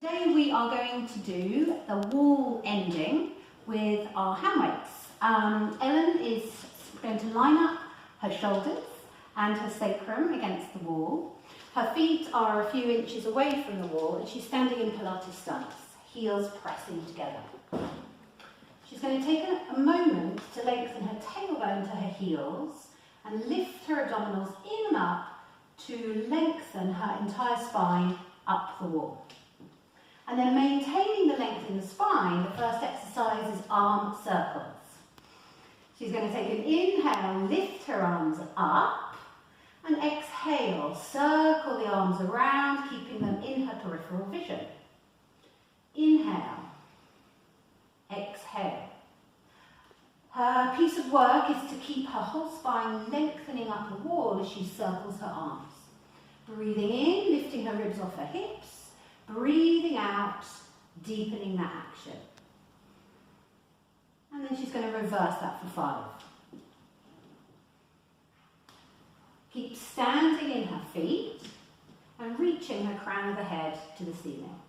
Today we are going to do the wall ending with our hand weights. Ellen is going to line up her shoulders and her sacrum against the wall. Her feet are a few inches away from the wall and she's standing in Pilates stance, heels pressing together. She's going to take a moment to lengthen her tailbone to her heels and lift her abdominals in and up to lengthen her entire spine up the wall. And then maintaining the length in the spine, the first exercise is arm circles. She's going to take an inhale, lift her arms up, and exhale, circle the arms around, keeping them in her peripheral vision. Inhale, exhale. Her piece of work is to keep her whole spine lengthening up the wall as she circles her arms. Breathing in, lifting her ribs off her hips. Breathing out, deepening that action. And then she's going to reverse that for 5. Keep standing in her feet and reaching her crown of the head to the ceiling.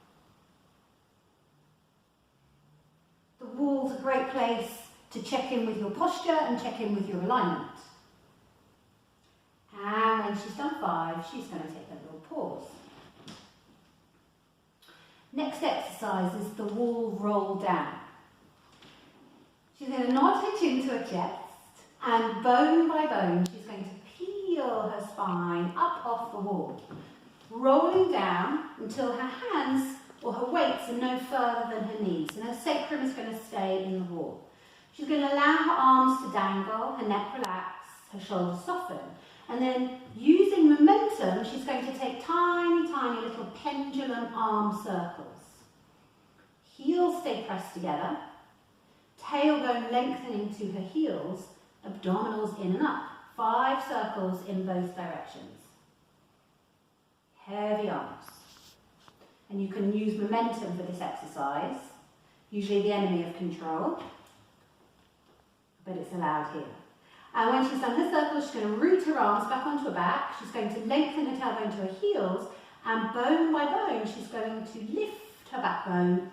The wall's a great place to check in with your posture and check in with your alignment. And when she's done 5, she's going to take a little pause. Next exercise is the wall roll down. She's going to nod her chin to her chest and bone by bone she's going to peel her spine up off the wall, rolling down until her hands or her weights are no further than her knees and her sacrum is going to stay in the wall. She's going to allow her arms to dangle, her neck relax, her shoulders soften. And then, using momentum, she's going to take tiny, tiny little pendulum arm circles. Heels stay pressed together, tailbone lengthening to her heels, abdominals in and up. 5 circles in both directions. Heavy arms. And you can use momentum for this exercise, usually the enemy of control, but it's allowed here. And when she's done her circle, she's going to root her arms back onto her back. She's going to lengthen her tailbone to her heels. And bone by bone, she's going to lift her backbone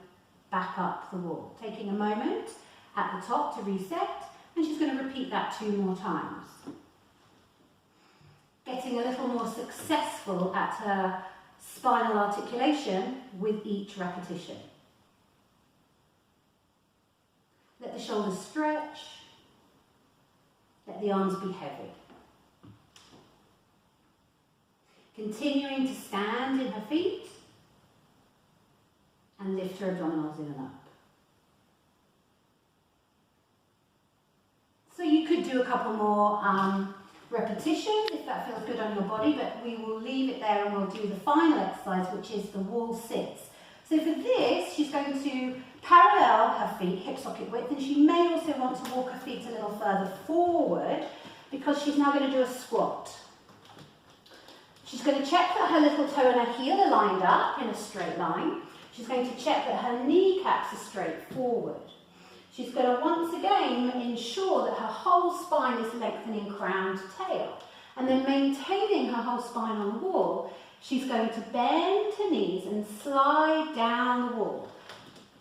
back up the wall. Taking a moment at the top to reset. And she's going to repeat that 2 more times. Getting a little more successful at her spinal articulation with each repetition. Let the shoulders stretch. Let the arms be heavy. Continuing to stand in her feet and lift her abdominals in and up. So you could do a couple more repetitions if that feels good on your body, but we will leave it there and we'll do the final exercise, which is the wall sits. So for this, she's going to parallel her feet, hip socket width, and she may also want to walk her feet a little further forward because she's now going to do a squat. She's going to check that her little toe and her heel are lined up in a straight line. She's going to check that her kneecaps are straight forward. She's going to once again ensure that her whole spine is lengthening crown to tail. And then maintaining her whole spine on the wall, she's going to bend her knees and slide down the wall,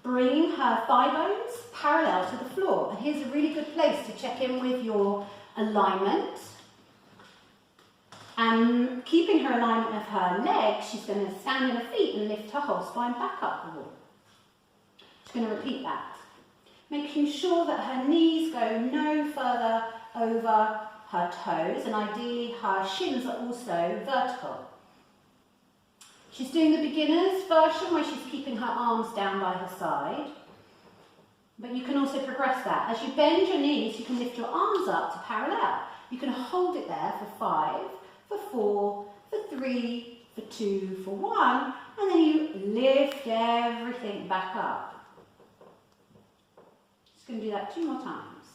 bringing her thigh bones parallel to the floor. And here's a really good place to check in with your alignment. And keeping her alignment of her legs, she's going to stand on her feet and lift her whole spine back up the wall. She's going to repeat that. Making sure that her knees go no further over her toes, and ideally her shins are also vertical. She's doing the beginner's version where she's keeping her arms down by her side. But you can also progress that. As you bend your knees, you can lift your arms up to parallel. You can hold it there for 5, for 4, for 3, for 2, for 1, and then you lift everything back up. Just going to do that 2 more times.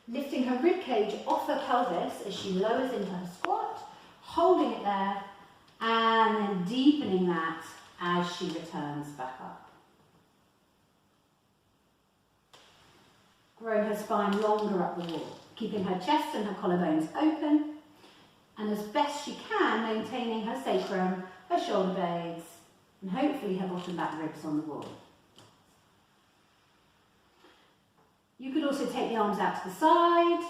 Lifting her ribcage off her pelvis as she lowers into her squat, holding it there, and then deepening that as she returns back up. Growing her spine longer up the wall, keeping her chest and her collarbones open, and as best she can, maintaining her sacrum, her shoulder blades, and hopefully her bottom back ribs on the wall. You could also take the arms out to the side.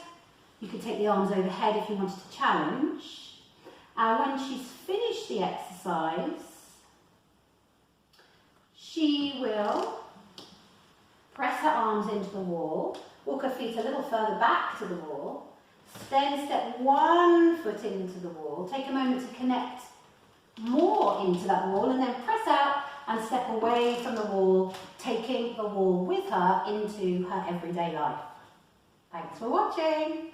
You could take the arms overhead if you wanted to challenge. And when she's finished the exercise, she will press her arms into the wall, walk her feet a little further back to the wall, then step 1 foot into the wall, take a moment to connect more into that wall, and then press out and step away from the wall, taking the wall with her into her everyday life. Thanks for watching.